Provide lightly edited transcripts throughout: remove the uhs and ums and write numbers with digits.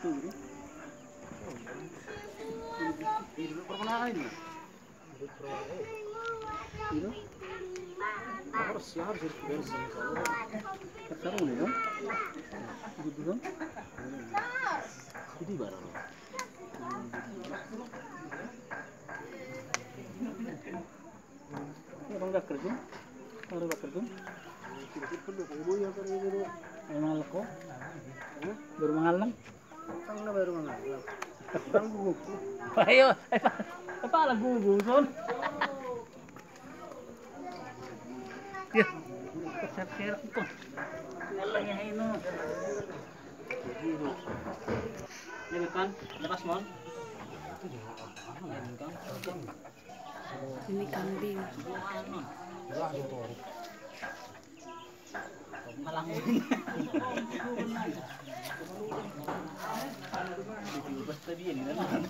itu. Ini pernah ini. Ini. Harus bersih. Sekarang ini kan? Gitu kan? Ini barang. Ini bangga kerja. Baru kerja. Mahal ko? Baru mahal lang? Saan na baru mahal? Ang gugup. Ayo, ay pala guguson. Ya, share ko. Ngalang niya ino. Ini kan, lepas mon. Ini kambing. Malang basta dia ni naman.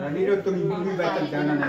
Ini untuk lebih baik jangan